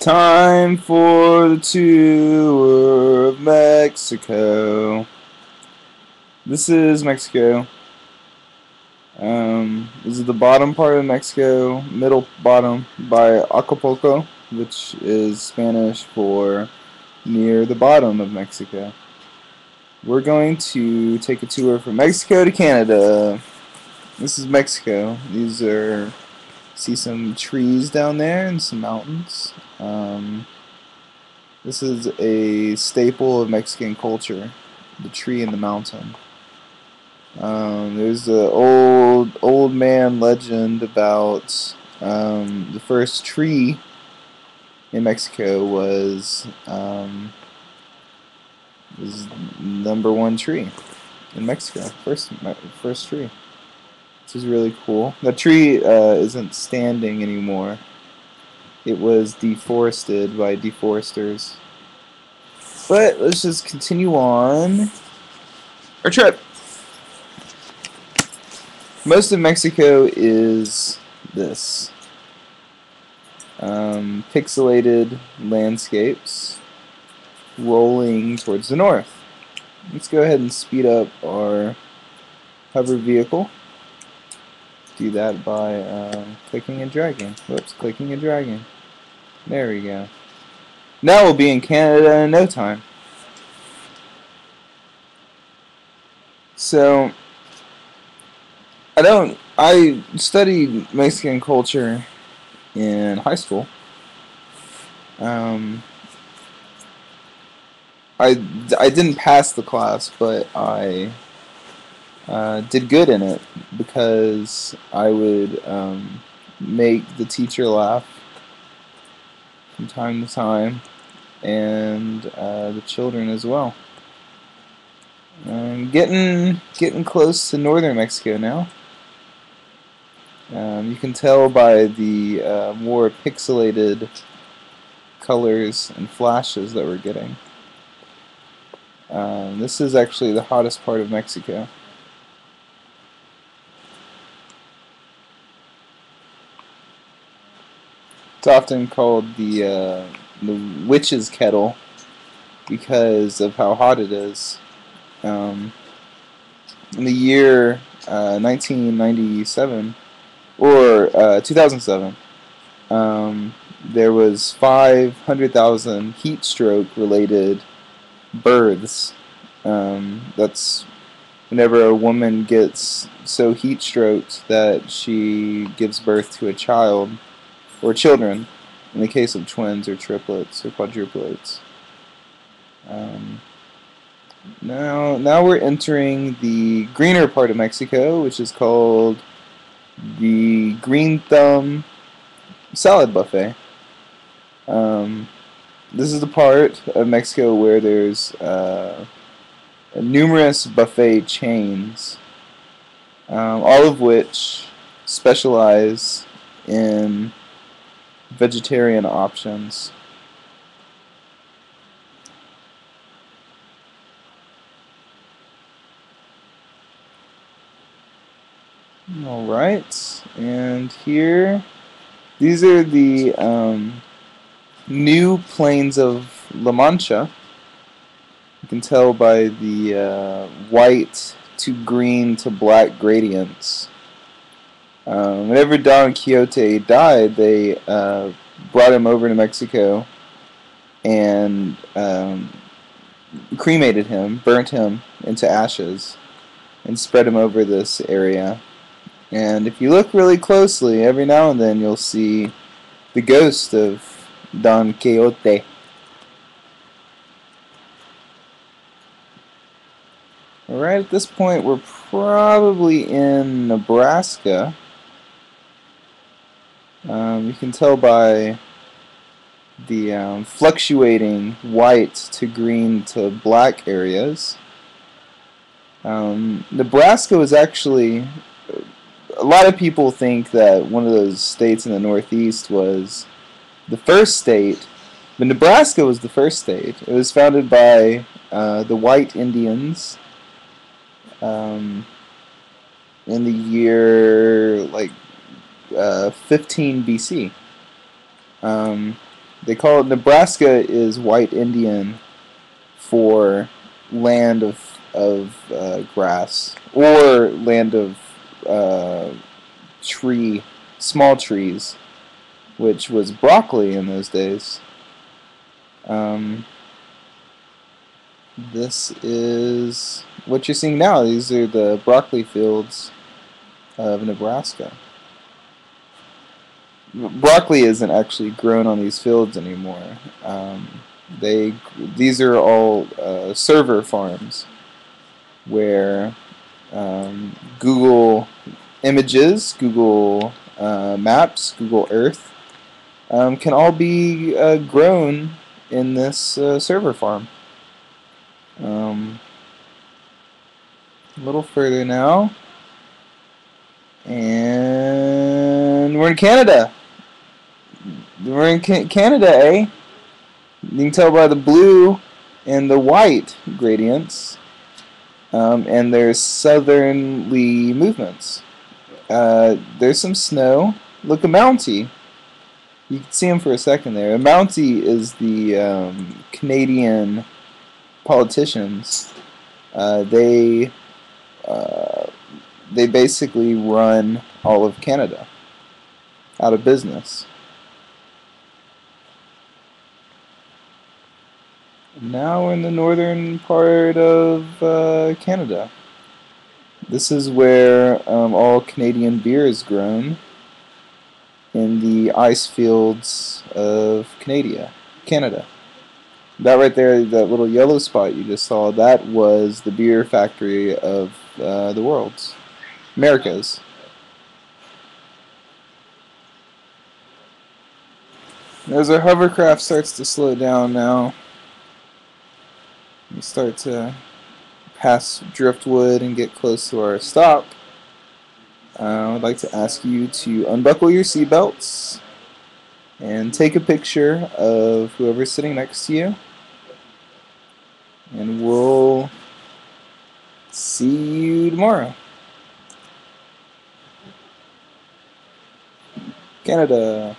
Time for the tour of Mexico. This is Mexico. This is the bottom part of Mexico, middle bottom by Acapulco, which is Spanish for near the bottom of Mexico. We're going to take a tour from Mexico to Canada. This is Mexico. See some trees down there and some mountains. This is a staple of Mexican culture, the tree and the mountain. There's the old man legend about the first tree in Mexico was #1 tree in Mexico. First tree. This is really cool. The tree isn't standing anymore. It was deforested by deforesters. But let's just continue on our trip. Most of Mexico is this. Pixelated landscapes rolling towards the north. Let's go ahead and speed up our hover vehicle. Do that by clicking and dragging. Whoops, clicking and dragging. There we go. Now we'll be in Canada in no time. So, I studied Mexican culture in high school. I didn't pass the class, but I did good in it because I would make the teacher laugh from time to time, and the children as well. Getting close to northern Mexico now. You can tell by the more pixelated colors and flashes that we're getting. This is actually the hottest part of Mexico. It's often called the witch's kettle because of how hot it is. In the year 1997 or 2007, there was 500,000 heat stroke related births. That's whenever a woman gets so heat stroked that she gives birth to a child or children, in the case of twins or triplets or quadruplets. Now we're entering the greener part of Mexico, which is called the Green Thumb Salad Buffet. This is the part of Mexico where there's numerous buffet chains, all of which specialize in vegetarian options. Alright, and here, these are the new plains of La Mancha. You can tell by the white to green to black gradients. Whenever Don Quixote died, they brought him over to Mexico and cremated him, burnt him into ashes, and spread him over this area. And if you look really closely, every now and then you'll see the ghost of Don Quixote. Right at this point, we're probably in Nebraska. You can tell by the fluctuating white to green to black areas. Nebraska was actually... A lot of people think that one of those states in the Northeast was the first state, but Nebraska was the first state. It was founded by the white Indians in the year 15 BC. They call it Nebraska is white Indian for land of grass or land of uh, tree, small trees, which was broccoli in those days. Um, this is what you're seeing now. These are the broccoli fields of Nebraska. Broccoli isn't actually grown on these fields anymore. They these are all server farms where Google Images, Google Maps, Google Earth can all be grown in this server farm. A little further now, and we're in Canada. We're in Canada, eh? You can tell by the blue and the white gradients, and there's southerly movements. There's some snow. Look, a Mountie. You can see him for a second there. A Mountie is the Canadian politicians. They basically run all of Canada out of business. Now we're in the northern part of Canada. This is where all Canadian beer is grown in the ice fields of Canada. That right there, that little yellow spot you just saw, that was the beer factory of the world's, America's. As our hovercraft starts to slow down now, we start to pass driftwood and get close to our stop. I'd like to ask you to unbuckle your seatbelts and take a picture of whoever's sitting next to you. And we'll see you tomorrow. Canada.